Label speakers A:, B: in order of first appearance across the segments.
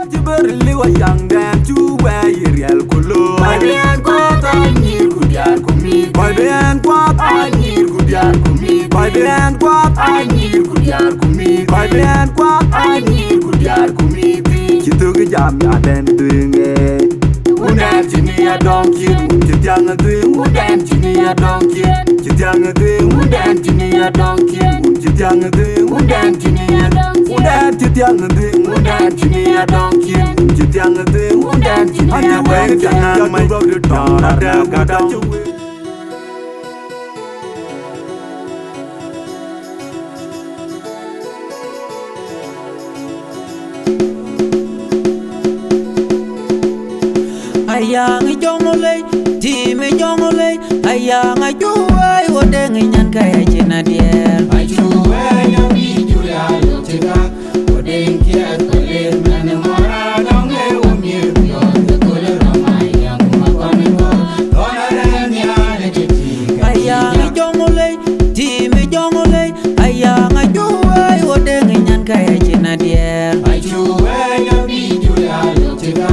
A: Jiberli wa yang dan chuwe yiriel kulo.
B: Babian kwa tanyir kudiar kumi.
A: Babian kwa
B: Tanyir kudiar kumi.
A: Babian kwa
B: Tanyir kudiar kumi.
A: Babian kwa
B: Tanyir kudiar kumi.
A: Chitugi jam ya den duinge.
B: Udan chini ya donkin.
A: Chitiang duing.
B: Udan chini ya donkin.
A: Chitiang duing.
B: Udan chini ya donkin.
A: Chitiang duing.
B: Udan chini ya donkin.
A: Udan chitiang duing.
B: Udan chini ya donkin.
A: Chitiang duing.
B: Udan chini ya
A: Anya weng
B: donkin.
A: jangan mai dong ada kata cuwe.
C: Ayang jongole, time jongole, ayang ajuai wodeng nyan kaya cina diel.
B: Ajuwe ya bijure ayo cika. Odeng kia kulir mene mora donge umir pyo. Kulir ramai yang kumakone ko. Tonaren ya legiti.
C: Ayang jongole, time jongole, ayang ajuai wodeng nyan kaya cina diel.
B: Ajuwe ya bijure ayo cika.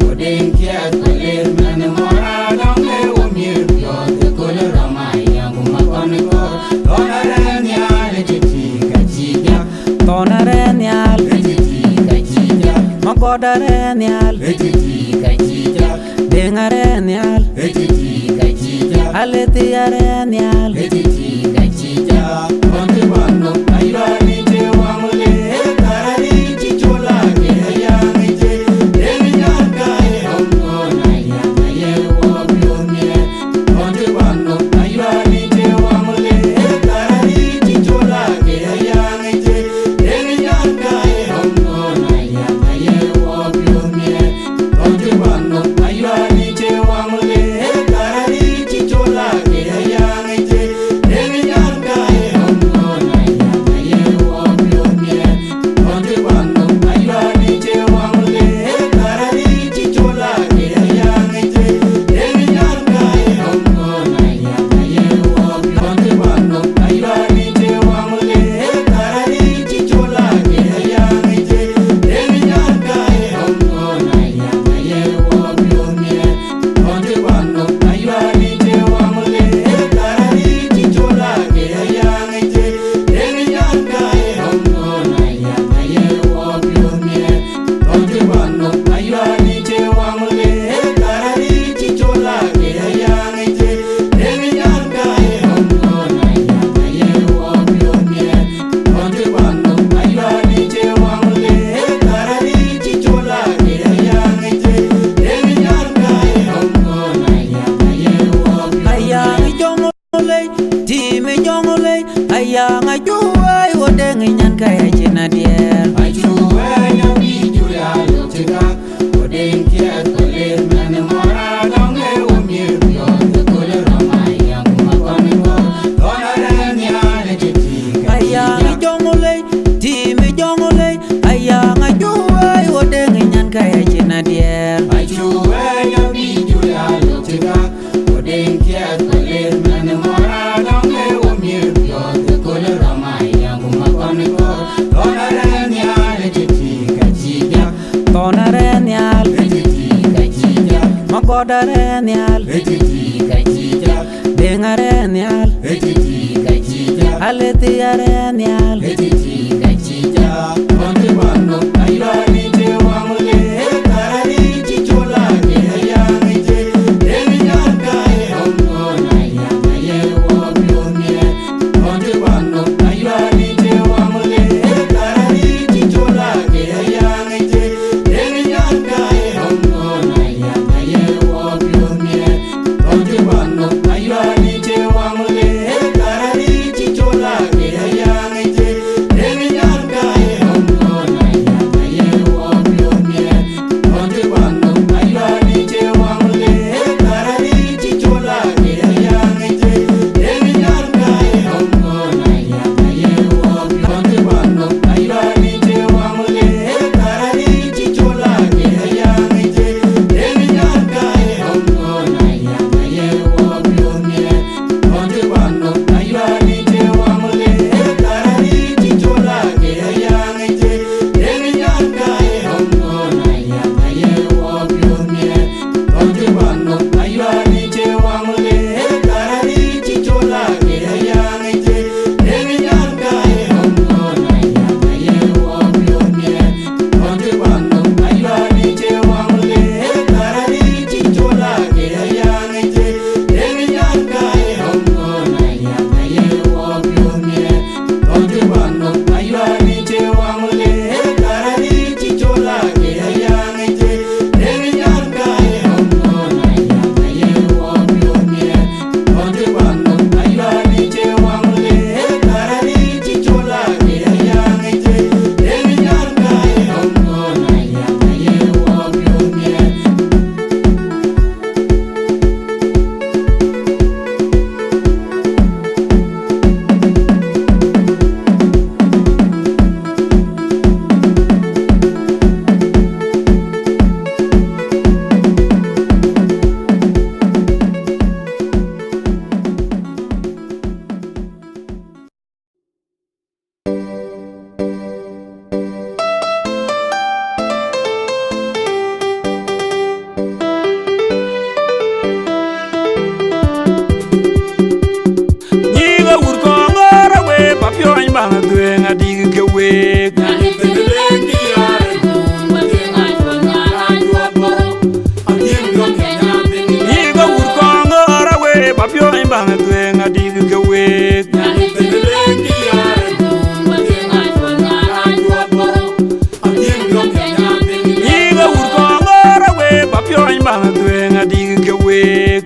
B: Odeng kia kulir mene mora donge umir pyo. Kulir ramai yang kumakone ko. Tonaren ya legiti kachija.
C: Tonaren yal,
B: Legiti kachija.
C: makodaren yal,
B: Legiti kachija.
C: dengaren yal,
B: Legiti kachija.
C: aletiaren yal.
B: Legiti kachija. Konti bando ayani je wamule. Karari chichola ke ayani je. Demi nyaka e hongo na yana ye wobyomye. Konti bando ayani je wamule. Karari chichola ke ayani je. Demi nyaka e hongo na yana ye wobyomye. Konti bando ayani je wamule. Karari chichola ke ayani je. Demi nyaka e hongo na yana ye wobyomye. Konti bando ayani je wamule. Karari chichola ke ayani je. Demi nyaka e hongo na yana ye wobyomye. Konti bando ayani je wamule. Karari chichola ke ayani je. Demi nyaka e hongo na yana ye wobyomye. Konti bando ayani je wamule. Karari chichola ke ayani je. Demi nyaka e hongo na yana ye wobyomye. Konti bando ayani je wamule. Karari chichola ke ayani je. Demi nyaka e hongo na yana ye wobyomye. Konti bando ayani je wamule. Karari chichola ke ayani je. Demi nyaka e hongo na yana ye wobyomye.
C: Ayang jongole, time jongole, ayang ajuai wodeng nyan kaya cina diel.
B: Ajuwe ya bijure ayo cika. Odeng kia kulir mene mora donge umir pyo. Kulir ramai yang kumakone ko. Tonaren ya legiti
C: Ayang
B: kachija.
C: jongole, time jongole, ayang ajuai wodeng nyan kaya cina diel.
B: Ajuwe ya bijure ayo cika. Odeng kia kulir mene mora donge umir pyo. Kulir ramai yang kumakone ko. Tonaren ya legiti kachija.
C: Tonaren yal,
B: Legiti kachija.
C: makodaren yal,
B: Legiti kachija.
C: dengaren yal,
B: Legiti kachija.
C: aletiaren yal.
B: Legiti kachija. Konti bando ayani je wamule. Karari chichola ke ayani je. Demi nyaka e hongo na yana ye wobyomye. Konti bando ayani je wamule. Karari chichola ke ayani je. Demi nyaka e hongo na yana ye wobyomye. Konti bando ayani je wamule. Karari chichola ke ayani je.
A: bang twen adig ke wek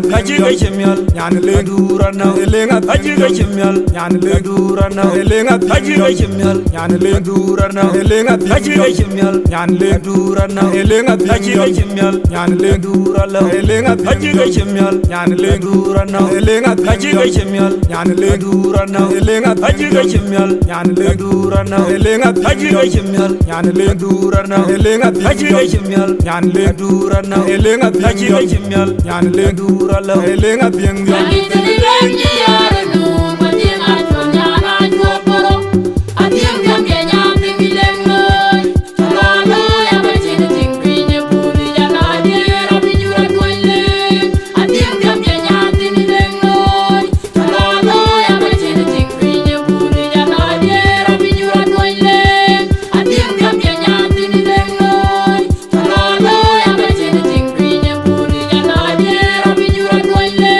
A: Ajiga chemyal nyan le dura na elenga ajiga chemyal nyan le dura na elenga ajiga chemyal nyan le dura na elenga ajiga chemyal nyan le dura na elenga ajiga chemyal nyan le dura la elenga ajiga chemyal nyan le dura na elenga ajiga chemyal nyan le dura na elenga ajiga chemyal nyan le dura na elenga ajiga chemyal nyan le dura na elenga ajiga chemyal nyan le dura na elenga ajiga chemyal nyan le dura la elenga bienga
B: lengi yare no matien achonya na joporo atiem kenya tingilengo chalo ya bachine tingpinye puri jana diera bijura twele atiem kenya tingilengo chalo ya bachine tingpinye puri jana diera bijura twele atiem kenya tingilengo chalo ya bachine tingpinye puri jana diera bijura twele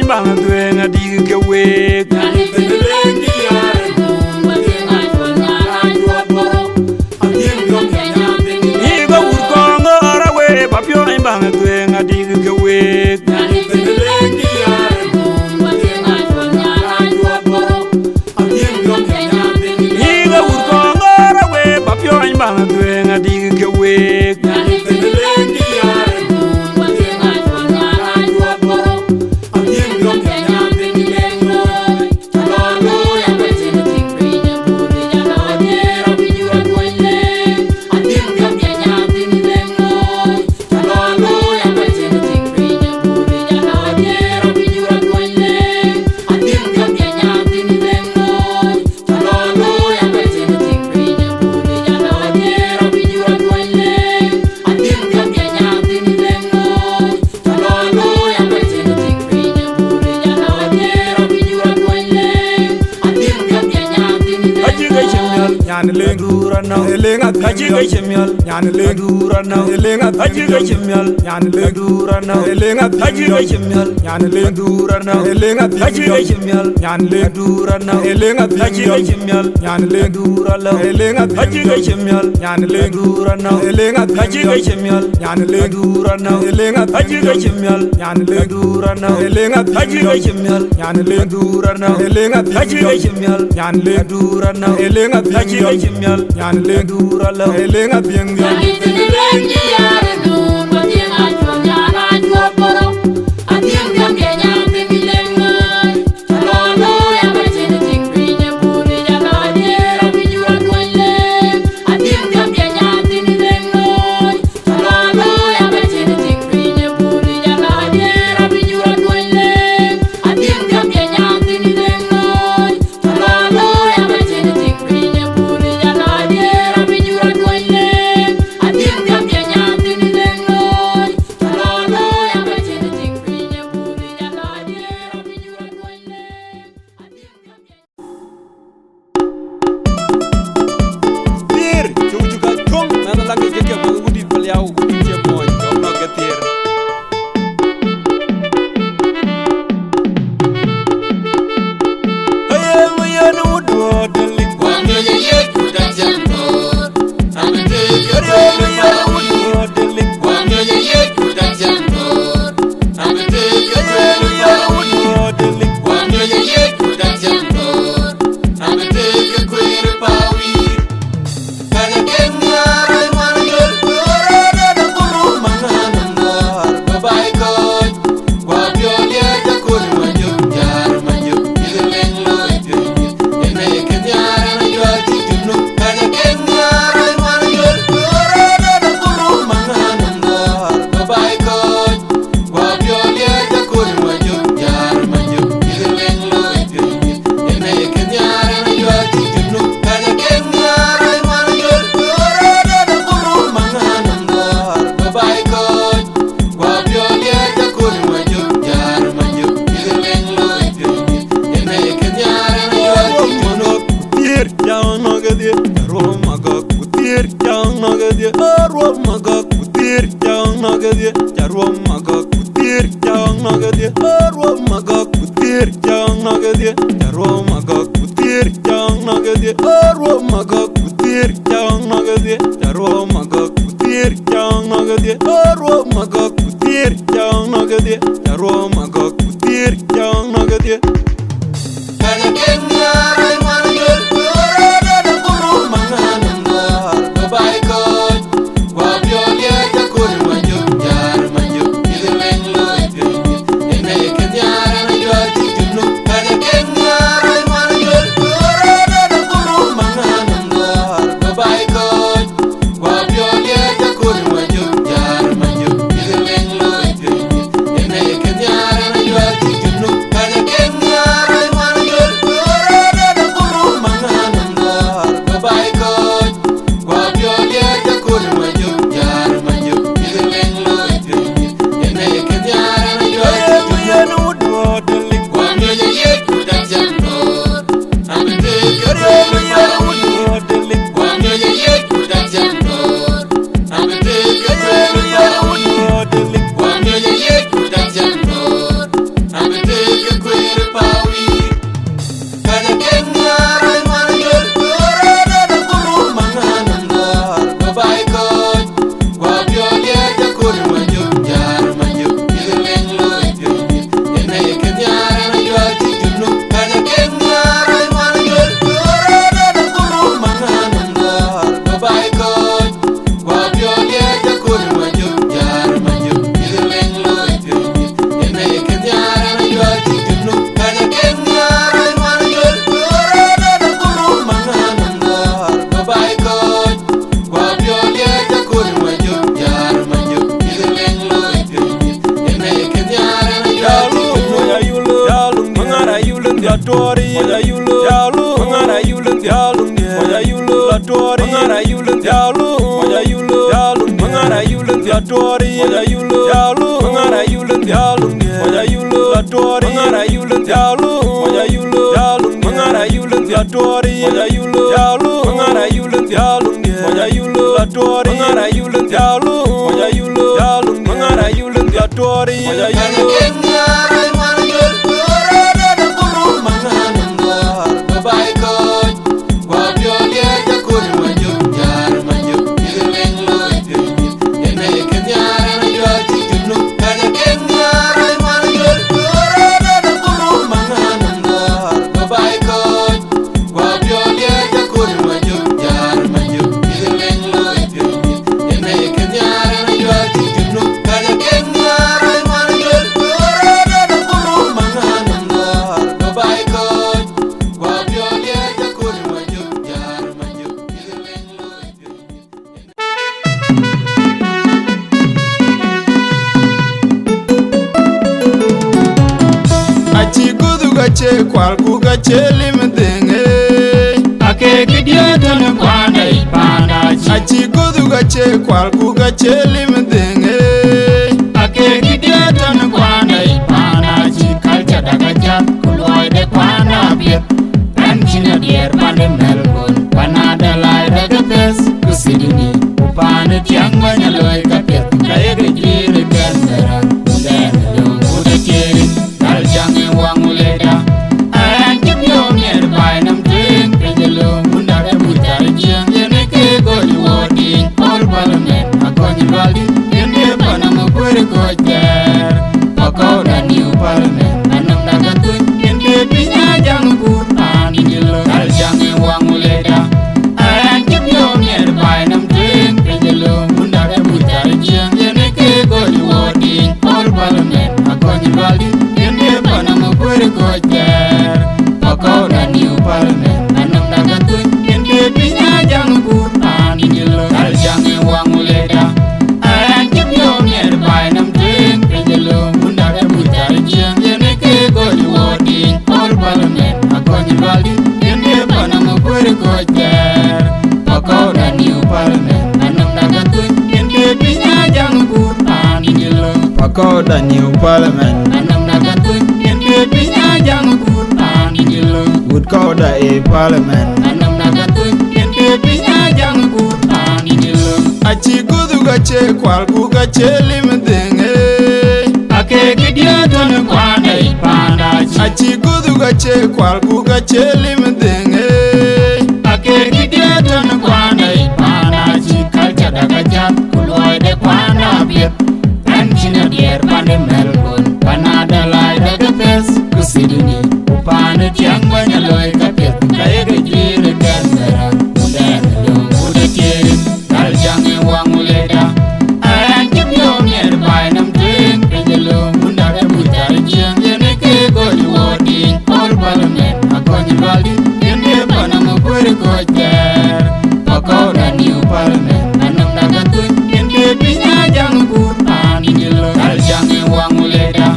A: bang twen adig ke wek
B: lengi yare no matien achonya na joporo atiem kenya
A: Iga urkongo arawe papyo bang twen adig ke wek
B: lengi yare no matien achonya na joporo atiem kenya
A: Iga urkongo arawe papyo bang twen adig ke wek
B: lengi yare no matien achonya na joporo atiem kenya tingilengo chalo ya bachine tingpinye puri jana diera bijura twele atiem kenya tingilengo chalo ya bachine tingpinye puri jana diera bijura twele atiem kenya tingilengo chalo ya bachine tingpinye puri jana diera bijura twele atiem kenya tingilengo chalo ya bachine tingpinye puri jana diera bijura twele atiem kenya tingilengo
A: Ajiga chemyal nyan le dura na elenga ajiga chemyal nyan le dura na elenga ajiga chemyal nyan le dura na elenga ajiga chemyal nyan le dura na elenga ajiga chemyal nyan le dura na elenga ajiga chemyal nyan le dura la elenga ajiga chemyal nyan le dura na elenga ajiga chemyal nyan le dura na elenga ajiga chemyal nyan le dura na elenga ajiga chemyal nyan le dura na elenga ajiga chemyal nyan le dura na elenga ajiga chemyal nyan le dura la elenga bienga
B: lengi yare no matien achonya na joporo atiem kenya tingilengo chalo ya bachine tingpinye puri jana diera bijura twele atiem kenya tingilengo chalo ya bachine tingpinye puri jana diera bijura twele atiem kenya tingilengo chalo ya bachine tingpinye puri jana diera bijura twele atiem kenya tingilengo
A: dia ro magak putir jang nagadia ro magak putir jang nagadia ro magak putir jang nagadia ro magak putir jang nagadia ro magak putir jang nagadia ro magak putir jang nagadia
B: Kada kenya rai manjul pura da kuru manganam war babai ko wa biolia da kuru manjuk jar manjuk idelen loy ene kenya rai jol tijunu kada kenya rai manjul pura da kuru manganam war babai ko wa biolia da kuru manjuk jar manjuk idelen loy ene kenya rai jol tijunu kada kenya rai
A: Tori ya yulo yalu ngara yulun yalun ya yulo tori ngara yulun yalu ya yulo yalun ngara yulun ya tori ya yulo yalu ngara yulun yalun ya yulo tori ngara yulun yalu ya yulo yalun ngara yulun ya tori ya yulo yalu ngara yulun yalun ya yulo tori ngara yulun yalu ya yulo yalun ngara yulun ya tori ya yulo che kwal ku ga chelim denge
B: ake kidia ton kwana ipanda
A: achi kudu ga che kwal ku ga chelim denge
B: ake kidia ton kwana ipanda chi kalcha daga jam kuloi de kwana biet ran china dier pande Melbourne panada lai daga pes kusidini upane tiang manyaloi kapet kaya gajiri kendera den yung kuda kiri kaljang wanguleda
A: Pakoda New Parliament
B: anam nagatun yende pinya jang kurpan idilo
A: Wood Koda a Parliament
B: anam nagatun yende pinya jang kurpan idilo
A: achi kudu ga che kwal ku ga chelim denge
B: ake gidia ton kwana ipanda chi
A: achi kudu gache kwal ku gache lim denge
B: ake gidia ton kwana ipanda chi kalcha daga jam kuloi de kwana biet anchina dier pande Melbourne panada lai daga pes kusiduni upane tiang banya loi kapet kaya gajire Canberra udan long udah kirim kal jange wang uleda anjim yom yer bai nam tuing penjelum undar butar jiang yene ke goju woding all parliament akonyi baldi yene panam kwere kojer pakoda new parliament anam daga tuing yene pinya jang kur ani jelo kal jange wang uleda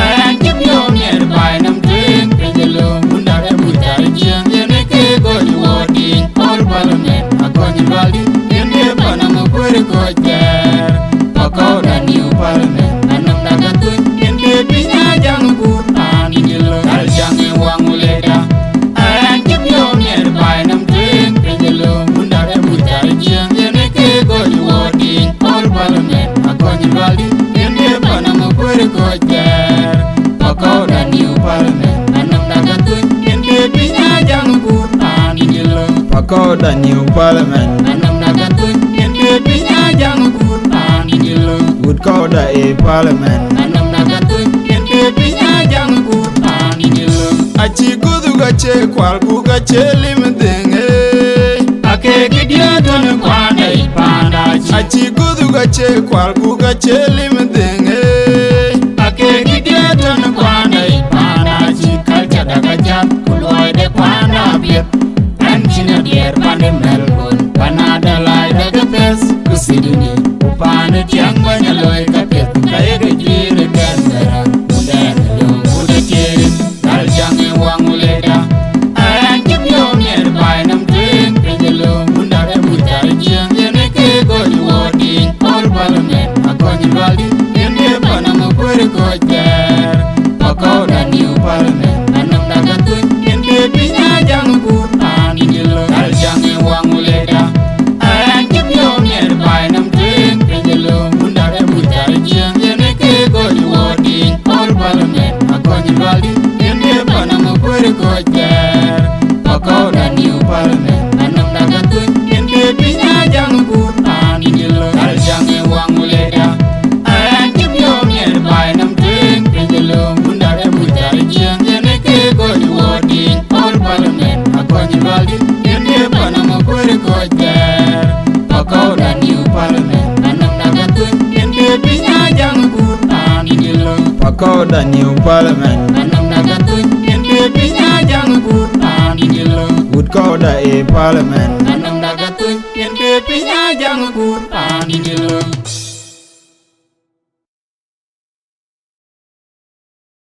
B: anjim yom yer bai nam tuing penjelum undar butar jiang yene ke goju woding all parliament akonyi baldi yene panam kwere kojer pakoda new parliament anam daga tuing yene pinya jang kur ani jelo kal jange wang uleda anjim yom yer bai nam tuing penjelum undar butar jiang yene ke goju woding all parliament akonyi baldi yene panam kwere kojer pakoda new parliament anam daga tuing yene pinya jang kur ani jelo
A: pakoda new parliament
B: anam daga tuing yene pinya jang kur ani jelo
A: wood koda e parliament
B: anam daga tuing yene pinya jang kur ani jelo
A: achi kudu gache kwal ku gache lim denge
B: ake gidia ton kwana ipanda chi
A: achi kudu gache kwal ku gache lim denge
B: ake gidia ton kwana ipanda chi kalcha daga jam kuloi de kwana biet anchina dier pande Melbourne panada lai daga pes kusiduni upane tiang banya loi kapet kaya gajire Canberra udan long udah kirim kal jange wang uleda anjim yom yer bai nam tuing penjelum undar butar jiang yene ke goju woding all parliament akonyi baldi yene panam kwere kojer pakoda new parliament anam daga tuing yene pinya jang kur ani jelo kal jange wang uleda anjim yom yer bai nam tuing penjelum undar butar jiang yene ke goju woding all parliament akonyi baldi yene panam kwere kojer pakoda new parliament anam daga tuing yene pinya jang kur ani jelo kal jange wang uleda anjim yom yer bai nam tuing penjelum undar butar jiang yene ke goju woding all parliament akonyi baldi yene panam kwere kojer pakoda new parliament anam daga tuing yene pinya jang kur ani jelo
A: pakoda new parliament
B: anam daga tuing yene pinya jang kur ani jelo
A: wood koda e parliament
B: anam daga tuing yene pinya jang kur ani jelo